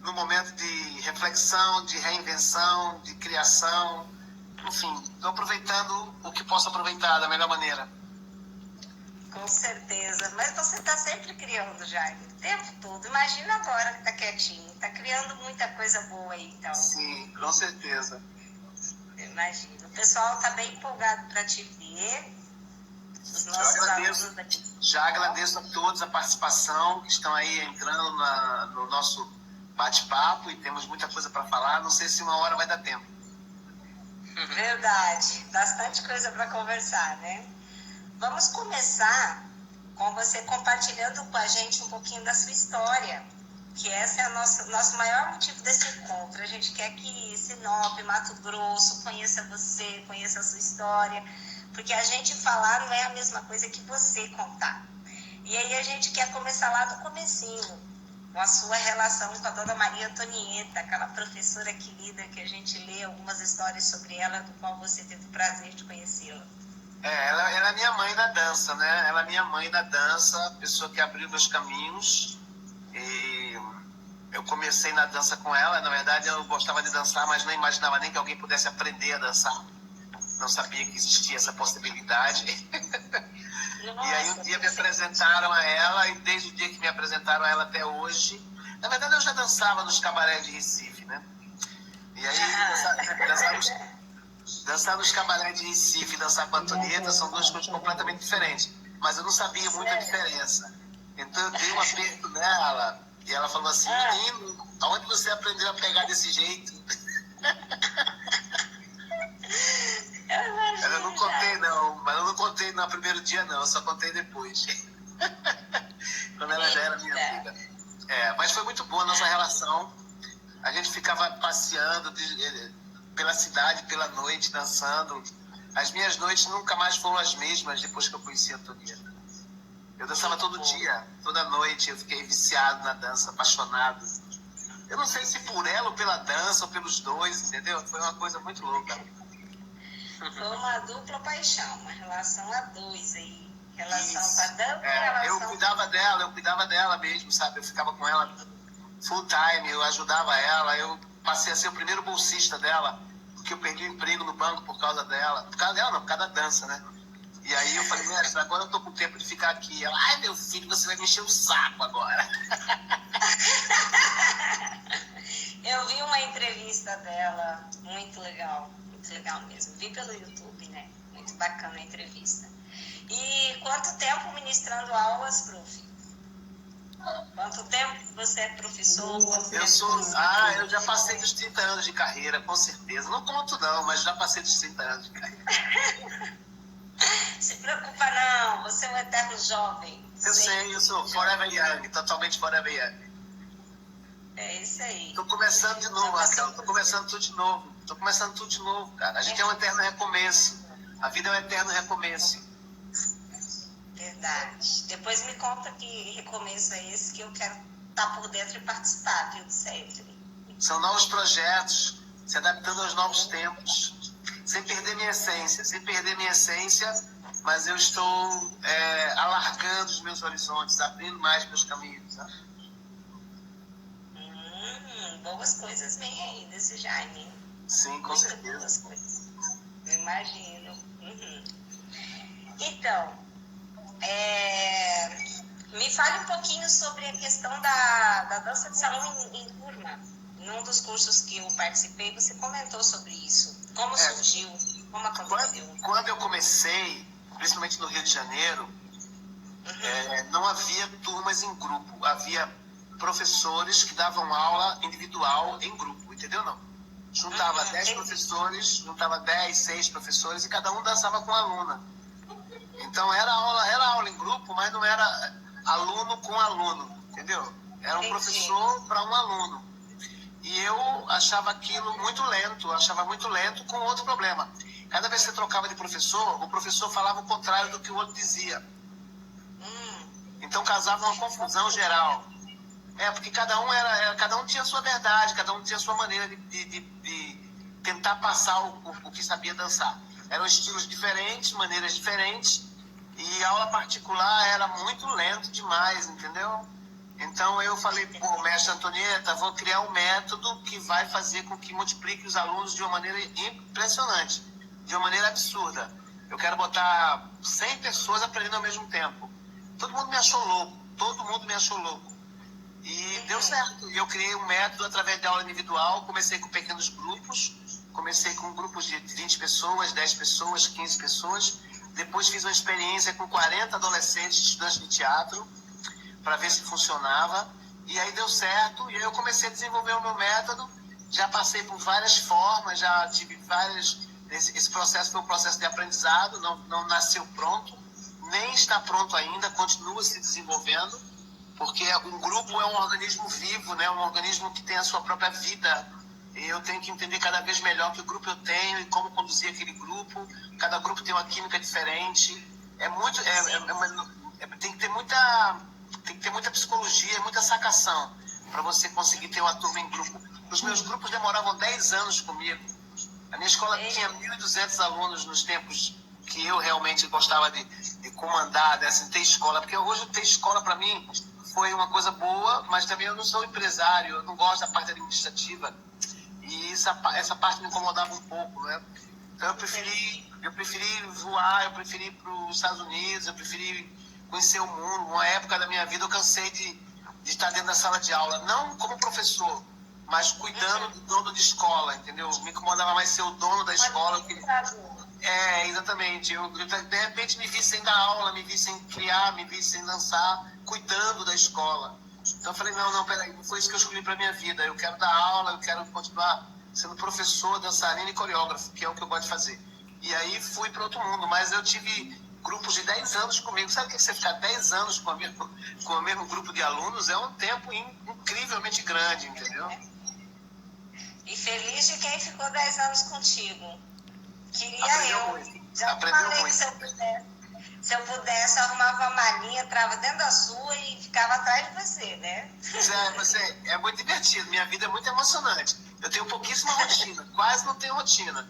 no momento de reflexão, de reinvenção, de criação. Enfim, estou aproveitando o que posso aproveitar da melhor maneira. Com certeza. Mas você está sempre criando, Jaime, o tempo todo. Imagina agora que está quietinho. Está criando muita coisa boa aí, então. Sim, com certeza. Imagino. O pessoal está bem empolgado para te ver. Os nossos alunos daqui. Já agradeço a todos a participação que estão aí entrando no nosso bate-papo e temos muita coisa para falar. Não sei se uma hora vai dar tempo. Verdade. Bastante coisa para conversar, né? Vamos começar com você compartilhando com a gente um pouquinho da sua história, que esse é o nosso maior motivo desse encontro. A gente quer que Sinop, Mato Grosso, conheça você, conheça a sua história, porque a gente falar não é a mesma coisa que você contar. E aí a gente quer começar lá do comecinho, com a sua relação com a Dona Maria Antonieta, aquela professora querida que a gente lê algumas histórias sobre ela, do qual você teve o prazer de conhecê-la. Ela é minha mãe na dança, né? Ela é minha mãe na dança, a pessoa que abriu meus caminhos. E eu comecei na dança com ela. Na verdade, eu gostava de dançar, mas não imaginava nem que alguém pudesse aprender a dançar. Não sabia que existia essa possibilidade. Nossa, e aí um dia me apresentaram a ela, e desde o dia que me apresentaram a ela até hoje... Na verdade, eu já dançava nos cabarés de Recife, né? E aí, dançar nos cabarés de Recife e dançar com a Antonieta são duas coisas completamente diferentes. Mas eu não sabia muita diferença. Então eu dei um aperto nela e ela falou assim: menino, aonde você aprendeu a pegar desse jeito? Eu não contei não, mas eu não contei no primeiro dia não, eu só contei depois. Quando ela já era minha amiga. Mas foi muito boa a nossa relação. A gente ficava passeando pela cidade, pela noite, dançando. As minhas noites nunca mais foram as mesmas depois que eu conheci a Antonieta. Eu dançava todo dia, toda noite. Eu fiquei viciado na dança, apaixonado. Eu não sei se por ela ou pela dança ou pelos dois, entendeu? Foi uma coisa muito louca. Foi uma dupla paixão, uma relação a dois aí. Relação com a dança e relação... Eu cuidava dela mesmo, sabe? Eu ficava com ela full time, eu ajudava ela. Eu passei a ser o primeiro bolsista dela, porque eu perdi o emprego no banco por causa dela. Por causa dela não, por causa da dança, né? E aí eu falei, mestre, agora eu tô com tempo de ficar aqui. Ela, ai meu filho, você vai me encher o saco agora. Eu vi uma entrevista dela, muito legal mesmo. Vi pelo YouTube, né? Muito bacana a entrevista. E quanto tempo ministrando aulas, prof? Quanto tempo você é professor? Eu já passei dos 30 anos de carreira, com certeza. Não conto não, mas já passei dos 30 anos de carreira. Se preocupa não, você é um eterno jovem. Eu sei, eu sou forever young, totalmente forever young. É isso aí. Tô começando de novo, Raquel, tô começando tudo de novo, cara. A gente é um eterno recomeço. A vida é um eterno recomeço. Verdade. Depois me conta que recomeço é esse, que eu quero estar por dentro e participar, viu, sempre. São novos projetos, se adaptando aos novos tempos, sem perder minha essência, mas eu estou alargando os meus horizontes, abrindo mais meus caminhos, né? Boas coisas vêm aí desse Jaime. Sim, com certeza. Boas coisas. Eu imagino. Então, me fale um pouquinho sobre a questão da dança de salão em turma. Num dos cursos que eu participei, você comentou sobre isso. Como surgiu? Como aconteceu? Quando eu comecei, principalmente no Rio de Janeiro, não havia turmas em grupo. Havia professores que davam aula individual em grupo, entendeu? Não. Juntava 10 professores, juntava 10, 6 professores e cada um dançava com a aluna. Então era aula em grupo, mas não era aluno com aluno, entendeu? Era um professor para um aluno. E eu achava aquilo muito lento, com outro problema. Cada vez que você trocava de professor, o professor falava o contrário do que o outro dizia. Então causava uma confusão geral. Porque cada um tinha a sua verdade, cada um tinha a sua maneira de tentar passar o que sabia dançar. Eram estilos diferentes, maneiras diferentes, e a aula particular era muito lento demais, entendeu? Então eu falei, pô, mestre Antonieta, vou criar um método que vai fazer com que multiplique os alunos de uma maneira impressionante, de uma maneira absurda. Eu quero botar 100 pessoas aprendendo ao mesmo tempo. Todo mundo me achou louco, todo mundo me achou louco. E deu certo. Eu criei um método através de aula individual, comecei com pequenos grupos, comecei com grupos de 20 pessoas, 10 pessoas, 15 pessoas. Depois fiz uma experiência com 40 adolescentes, estudantes de teatro, para ver se funcionava. E aí deu certo, e aí eu comecei a desenvolver o meu método. Já passei por várias formas, já tive várias... Esse processo foi um processo de aprendizado, não nasceu pronto, nem está pronto ainda, continua se desenvolvendo, porque um grupo é um organismo vivo, né? Um organismo que tem a sua própria vida. E eu tenho que entender cada vez melhor que grupo eu tenho e como conduzir aquele grupo. Cada grupo tem uma química diferente. Tem que ter muita psicologia, muita sacação para você conseguir ter uma turma em grupo. Os meus grupos demoravam 10 anos comigo. A minha escola tinha 1.200 alunos nos tempos que eu realmente gostava de comandar, de ter escola. Porque hoje ter escola, para mim, foi uma coisa boa, mas também eu não sou empresário, eu não gosto da parte administrativa. E essa parte me incomodava um pouco, né? Então eu preferi voar, eu preferi ir para os Estados Unidos, eu preferi conhecer o mundo. Uma época da minha vida eu cansei de estar dentro da sala de aula, não como professor, mas cuidando do dono de escola, entendeu? Me incomodava mais ser o dono da escola. Exatamente. Eu, de repente me vi sem dar aula, me vi sem criar, me vi sem dançar, cuidando da escola. Então eu falei, não, peraí, não foi isso que eu escolhi para minha vida. Eu quero dar aula, eu quero continuar sendo professor, dançarino e coreógrafo, que é o que eu gosto de fazer. E aí fui para outro mundo, mas eu tive grupos de 10 anos comigo. Sabe o que é você ficar 10 anos com o mesmo grupo de alunos? É um tempo incrivelmente grande, entendeu? E feliz de quem ficou 10 anos contigo. Queria Aprendeu eu. muito. Já Aprendeu falei muito. que se eu pudesse, eu arrumava uma malinha, entrava dentro da sua e ficava atrás de você, né? É muito divertido. Minha vida é muito emocionante. Eu tenho pouquíssima rotina, quase não tenho rotina.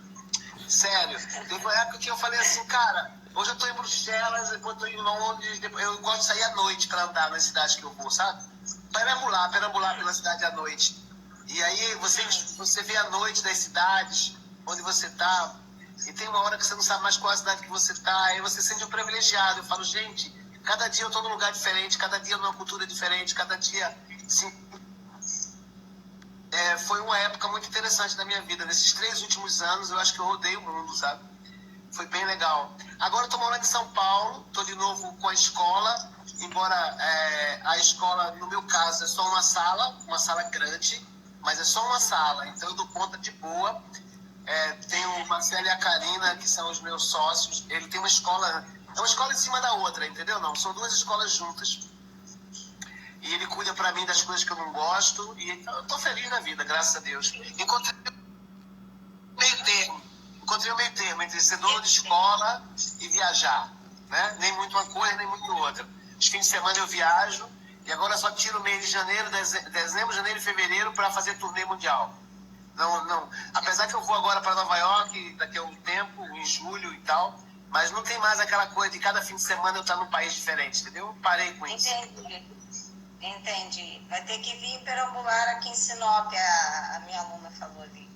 Sério. Teve uma época que eu falei assim, cara, hoje eu tô em Bruxelas, depois eu tô em Londres, eu gosto de sair à noite para andar nas cidades que eu vou, sabe? Perambular pela cidade à noite. E aí você vê a noite das cidades, onde você tá, e tem uma hora que você não sabe mais qual é a cidade que você tá, aí você se sente um privilegiado. Eu falo, gente, cada dia eu tô num lugar diferente, cada dia numa cultura diferente, cada dia... foi uma época muito interessante da minha vida. Nesses 3 últimos anos, eu acho que eu rodei o mundo, sabe? Foi bem legal. Agora eu tô morando em São Paulo, tô de novo com a escola, embora a escola, no meu caso, é só uma sala grande, mas é só uma sala, então eu dou conta de boa. Tenho o Marcelo e a Karina, que são os meus sócios. Ele tem uma escola, é uma escola em cima da outra, entendeu? Não, são 2 escolas juntas. E ele cuida pra mim das coisas que eu não gosto, e eu tô feliz na vida, graças a Deus. Encontrei o meio termo entre ser dono de escola e viajar, né? Nem muito uma coisa, nem muito outra. Os fins de semana eu viajo, e agora só tiro o mês de janeiro, dezembro, janeiro e fevereiro para fazer turnê mundial. Não. Apesar que eu vou agora para Nova York daqui a um tempo, em julho e tal, mas não tem mais aquela coisa de cada fim de semana eu estar num país diferente, entendeu? Parei com isso. Entendi. Vai ter que vir perambular aqui em Sinop, a minha aluna falou ali.